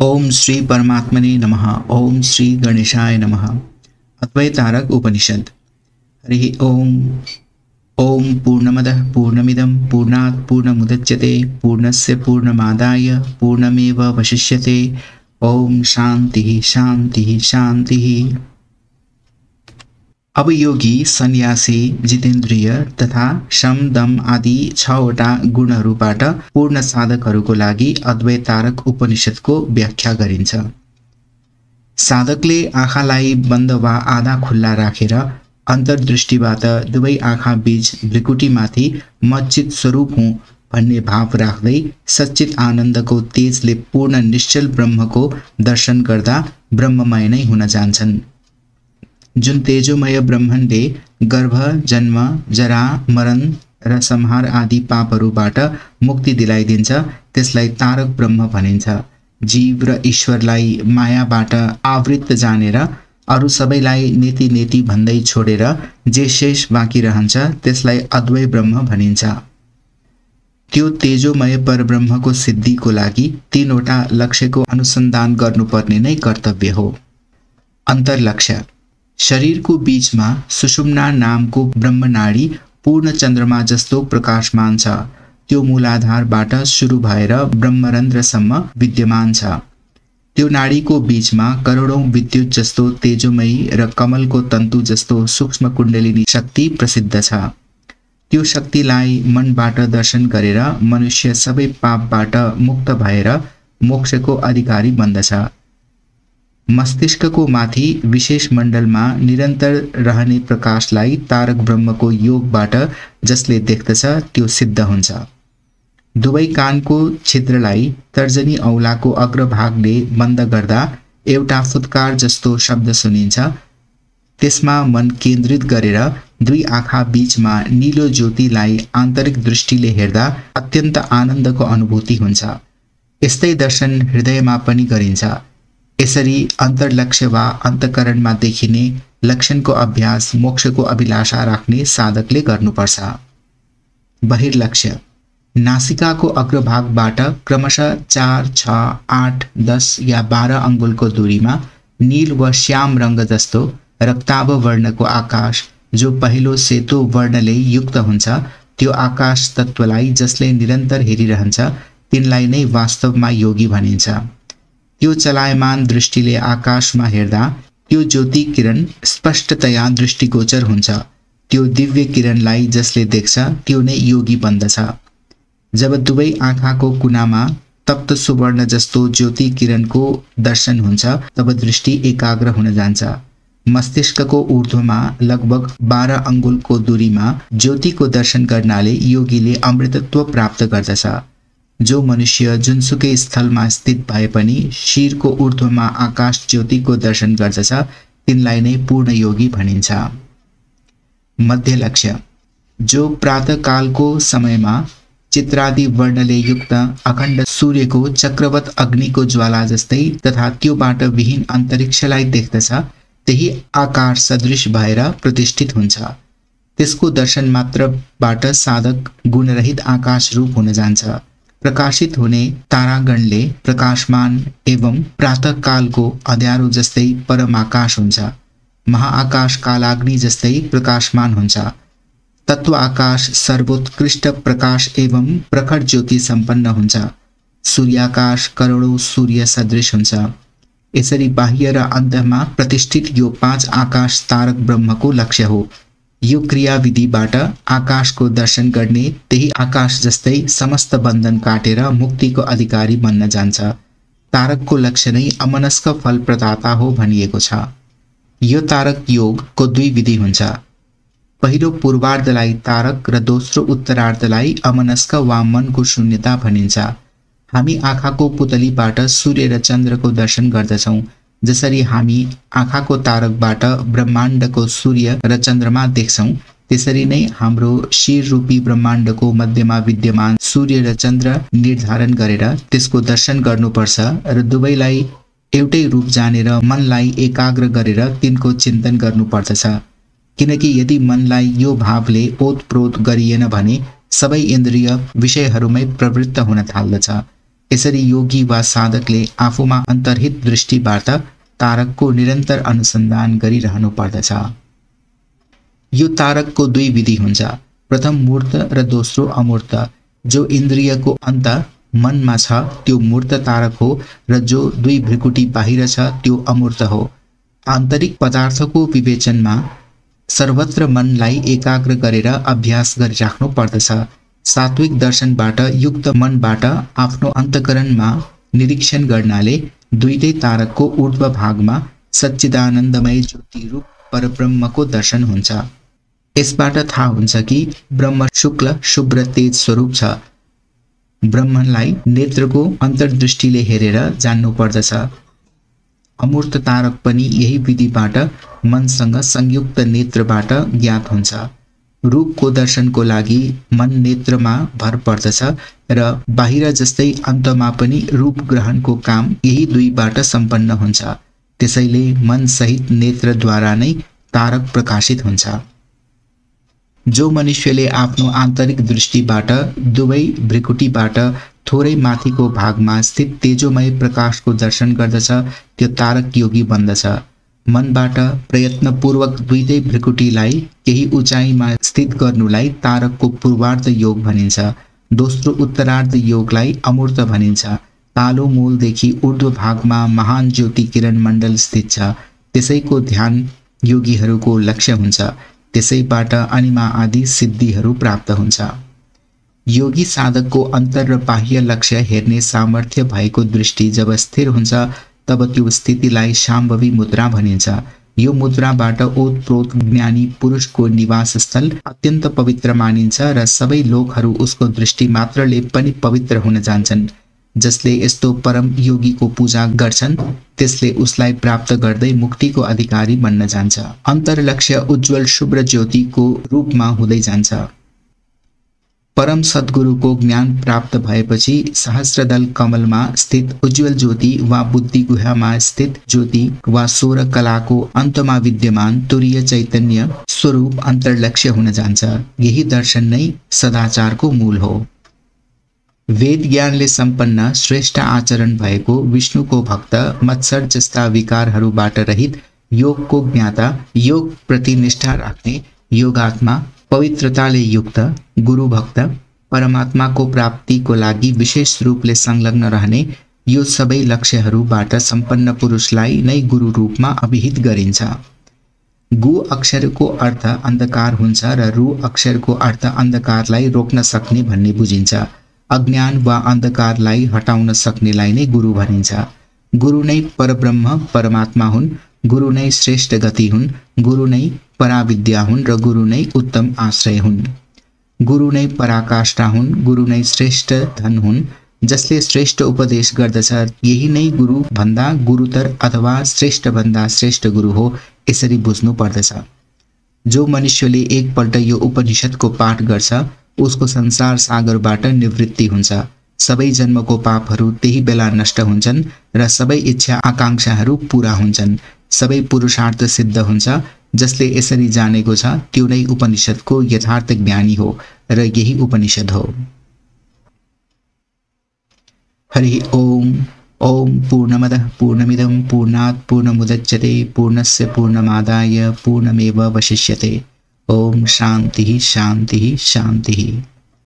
ओम श्री परमात्मने नमः। ओम श्री गणेशाय नमः। अद्वैतारक उपनिषद। हरि ओम। ओम पूर्णमदः पूर्णमिदं पूर्णात् पूर्णमुदच्यते पूर्णस्य पूर्णमादाय पूर्णमेवावशिष्यते। ओम शांति शांति शांति। अब योगी सन्यासी जितेन्द्रिय तथा शम दम आदि 6वटा गुणहरूबाट पूर्ण साधकहरूको लागि अद्वैतारक उपनिषदको व्याख्या गरिन्छ। साधकले आँखालाई बन्द वा आधा खुल्ला राखेर अन्तर्दृष्टिबाट दुवै आँखा बीच भृकुटीमाथि म चित स्वरूप हुँ भन्ने भाव राख्दै सच्चित आनन्दको तेजले पूर्ण निश्चल ब्रह्मको दर्शन गर्दा ब्रह्ममय नै हुन जान्छन्। जुन तेजोमय ब्रह्माण्डले गर्भ जन्म जरा मरण र संहार आदि पापहरूबाट मुक्ति दिलाइदिन्छ त्यसलाई तारक ब्रह्म भनिन्छ। जीव र ईश्वरलाई मायाबाट आवृत जानेर अरू सबैलाई नेति नेति भन्दै छोडेर जे शेष बाँकी रहन्छ त्यसलाई अद्वै ब्रह्म भनिन्छ। त्यो तेजोमय परब्रह्मको सिद्धिको लागि 3वटा लक्ष्यको अनुसन्धान गर्नुपर्ने नै कर्तव्य हो। अन्तर्लक्ष्य। शरीरको बीचमा सुषुम्ना नामको ब्रह्मनाडी पूर्ण चन्द्रमा जस्तो प्रकाशमान छ। त्यो मूलाधारबाट सुरु भएर ब्रह्मरन्ध्रसम्म विद्यमान छ। त्यो नाडीको बीचमा करोडौं विद्युत जस्तो तेजोमयी र कमलको तन्तु जस्तो सूक्ष्म कुण्डलिनी शक्ति प्रसिद्ध छ। त्यो शक्तिलाई मनबाट दर्शन गरेर मनुष्य सबै पापबाट मुक्त भएर मोक्षको अधिकारी बन्दछ। मस्तिष्कको माथि विशेष मण्डलमा निरन्तर रहने प्रकाशलाई तारक ब्रह्मको योगबाट जसले देख्दछ त्यो सिद्ध हुन्छ। दुवै कानको छिद्रलाई तर्जनी औलाको अग्रभागले बन्द गर्दा एउटा फुत्कार जस्तो शब्द सुनिन्छ। त्यसमा मन केन्द्रित गरेर दुई आँखा बीचमा नीलो ज्योतिलाई आन्तरिक दृष्टिले हेर्दा अत्यन्त आनन्दको अनुभूति हुन्छ। यस्तै दर्शन हृदयमा पनि गरिन्छ। यसरी अन्तर्लक्ष्य वा अन्तःकरणमा देखिने लक्षणको अभ्यास मोक्षको अभिलाषा राख्ने साधकले गर्नुपर्छ। बहिर्लक्ष्य। नासिकाको अग्रभागबाट क्रमशः 4, 6, 8, 10 या 12 अङ्गुलको दूरीमा नील व श्याम रङ्ग जस्तो रक्ताभ वर्णको आकाश जो पहिलो सेतो वर्णले युक्त हुन्छ त्यो आकाश तत्त्वलाई जसले निरन्तर हेरिरहन्छ तिनलाई नै वास्तवमा योगी भनिन्छ। त्यो चलायमान दृष्टिले आकाशमा हेर्दा त्यो ज्योति किरण स्पष्टतया दृष्टिगोचर हुन्छ। त्यो दिव्य किरणलाई जसले देख्छ त्यो नै योगी बन्दछ। जब दुवै आँखाको कुनामा तप्त सुवर्ण जस्तो ज्योति किरणको दर्शन हुन्छ तब दृष्टि एकाग्र हुन जान्छ। मस्तिष्कको ऊर्ध्वमा लगभग 12 अङ्गुलको दूरीमा ज्योतिको दर्शन गर्नाले योगीले अमृतत्व प्राप्त गर्दछ। जो मनुष्य जुनसुकै स्थलमा स्थित भए पनि शिरको ऊर्ध्वमा आकाश ज्योतिको दर्शन गर्दछ तिनलाई नै पूर्ण योगी भनिन्छ। मध्यलक्ष्य। जो प्रातःकालको समयमा चित्रादि वर्णले युक्त अखण्ड सूर्यको चक्रवत अग्निको ज्वाला जस्तै तथा त्योबाट विहीन अन्तरिक्षलाई देख्दछ त्यही आकार सदृश भएर प्रतिष्ठित हुन्छ। त्यसको दर्शन मात्रबाट साधक गुणरहित आकाश रूप हुन जान्छ। प्रकाशित हुने तारागणले प्रकाशमान एवं प्रातःकालको अँध्यारो जस्तै परमाकाश हुन्छ। महाआकाश कालाग्नि जस्तै प्रकाशमान हुन्छ। तत्व आकाश सर्वोत्कृष्ट प्रकाश एवं प्रखर ज्योति सम्पन्न हुन्छ। सूर्याकाश करोडौं सूर्य सदृश हुन्छ। यसरी बाह्य र अन्तमा प्रतिष्ठित यो 5 आकाश तारक ब्रह्मको लक्ष्य हो। यो क्रियाविधिबाट आकाशको दर्शन गर्ने त्यही आकाश जस्तै समस्त बन्धन काटेर मुक्तिको अधिकारी बन्न जान्छ। तारकको लक्ष्य नै अमनस्क फल प्रदाता हो भनिएको छ। यो तारक योगको 2 विधि हुन्छ। पहिलो पूर्वार्धलाई तारक र दोस्रो उत्तरार्धलाई अमनस्क वा मनको शून्यता भनिन्छ। हामी आँखाको पुतलीबाट सूर्य र चन्द्रको दर्शन गर्दछौँ। जसरी हामी आँखाको तारकबाट ब्रह्माण्डको सूर्य र चन्द्रमा देख्छौँ त्यसरी नै हाम्रो शिर रूपी ब्रह्माण्डको मध्यमा विद्यमान सूर्य र चन्द्र निर्धारण गरेर त्यसको दर्शन गर्नुपर्छ र दुवैलाई एउटै रूप जानेर मनलाई एकाग्र गरेर तिनको चिन्तन गर्नुपर्दछ। किनकि यदि मनलाई यो भावले ओतप्रोत गरिएन भने सबै इन्द्रिय विषयहरूमै प्रवृत्त हुन थाल्दछ। यसरी योगी वा साधकले आफूमा अन्तर्हित दृष्टिबाट तारकको निरन्तर अनुसन्धान गरिरहनु पर्दछ। यो तारकको दुई विधि हुन्छ, प्रथम मूर्त र दोस्रो अमूर्त। जो इन्द्रियको अन्त मनमा छ त्यो मूर्त तारक हो र जो दुई भ्रिकुटी बाहिर छ त्यो अमूर्त हो। आन्तरिक पदार्थको विवेचनमा सर्वत्र मनलाई एकाग्र गरेर अभ्यास गरिराख्नु पर्दछ। सात्विक दर्शनबाट युक्त मनबाट आफ्नो अन्तःकरणमा निरीक्षण गर्नाले दुईटै तारकको ऊर्ध्व भागमा सच्चिदानन्दमय ज्योति रूप परब्रह्मको दर्शन हुन्छ। यसबाट थाहा हुन्छ कि ब्रह्म शुक्ल शुभ्र तेज स्वरूप छ। ब्रह्मलाई नेत्रको अन्तर्दृष्टिले हेरेर जान्नु पर्दछ। अमूर्त तारक पनि यही विधिबाट मनसँग संयुक्त नेत्रबाट ज्ञात हुन्छ। रूपको दर्शनको लागि मन नेत्रमा भर पर्दछ र बाहिर जस्तै अन्तमा पनि रूप ग्रहणको काम यही दुईबाट सम्पन्न हुन्छ। त्यसैले मन सहित नेत्रद्वारा नै तारक प्रकाशित हुन्छ। जो मनुष्यले आफ्नो आन्तरिक दृष्टिबाट दुवै भ्रिकुटीबाट थोरै माथिको भागमा स्थित तेजोमय प्रकाशको दर्शन गर्दछ त्यो तारक योगी बन्दछ। मनबाट प्रयत्नपूर्वक दुईटै भ्रिकुटीलाई केही उचाइमा स्थित गर्नुलाई तारकको पूर्वार्ध योग भनिन्छ। दोस्रो उत्तरार्ध योगलाई अमूर्त भनिन्छ। तालो मूलदेखि ऊर्ध्व भागमा महान ज्योति किरण मण्डल स्थित छ। त्यसैको ध्यान योगीहरूको लक्ष्य हुन्छ। त्यसैबाट अनिमा आदि सिद्धिहरू प्राप्त हुन्छ। योगी साधकको अन्तर र बाह्य लक्ष्य हेर्ने सामर्थ्य भएको दृष्टि जब स्थिर हुन्छ तब त्यो स्थितिलाई शाम्भवी मुद्रा भनिन्छ। यो मुद्राबाट ओतप्रोत ज्ञानी पुरुषको निवास स्थल अत्यन्त पवित्र मानिन्छ र सबै लोकहरू उसको दृष्टि मात्रले पनि पवित्र हुन जान्छन्। जसले यस्तो परम योगीको पूजा गर्छन् त्यसले उसलाई प्राप्त गर्दै मुक्तिको अधिकारी बन्न जान्छ। अन्तर्लक्ष्य उज्जवल शुभ्र ज्योतिको रूपमा हुँदै जान्छ। परम सद्गुरुको ज्ञान प्राप्त भएपछि सहस्रदल कमलमा स्थित उज्जवल ज्योति वा बुद्धि गुहामा स्थित ज्योति वा 16 कलाको अन्तमा विद्यमान तुरीय चैतन्य स्वरूप अन्तर्लक्ष्य हुन जान्छ। यही दर्शन नै सदाचारको मूल हो। वेद ज्ञानले सम्पन्न श्रेष्ठ आचरण भएको विष्णुको भक्त मत्सर जस्ता विकारहरूबाट रहित योगको ज्ञाता योग प्रति निष्ठा राख्ने योगात्मा पवित्रताले युक्त गुरु भक्त परमात्माको प्राप्तिको लागि विशेष रूपले संलग्न रहने यो सबै लक्ष्यहरूबाट सम्पन्न पुरुषलाई नै गुरु रूपमा अभिहित गरिन्छ। गु अक्षरको अर्थ अन्धकार हुन्छ र रु अक्षरको अर्थ अन्धकारलाई रोक्न सक्ने भन्ने बुझिन्छ। अज्ञान वा अन्धकारलाई हटाउन सक्नेलाई नै गुरु भनिन्छ। गुरु नै परब्रह्म परमात्मा हुन्। गुरु नै श्रेष्ठ गति हुन्। गुरु नै पराविद्या हुन् र गुरु नै उत्तम आश्रय हुन्। गुरु नै पराकाष्ठा हुन्। गुरु नै श्रेष्ठ धन हुन्। जसले श्रेष्ठ उपदेश गर्दछ यही नै गुरु भन्दा गुरुतर अथवा श्रेष्ठ भन्दा श्रेष्ठ गुरु हो। यसरी बुझ्नु पर्दछ। जो मनुष्यले एकपल्ट यो उपनिषदको पाठ गर्छ उसको संसार सागरबाट निवृत्ति हुन्छ। सबै जन्मको पापहरू त्यही बेला नष्ट हुन्छन् र सबै इच्छा आकांक्षाहरू पूरा हुन्छन्। सबै पुरुषार्थ सिद्ध हुन्छ। जसले यसरी जानेको छ त्यो नै उपनिषदको यथार्थ ज्ञानी हो र यही उपनिषद हो। हरि ओम। ओम पूर्णमदः पूर्णमिदं पूर्णात् पूर्णमुदच्यते पूर्णस्य पूर्णमादाय पूर्णमेवावशिष्यते। ओम शांति शांति शांति।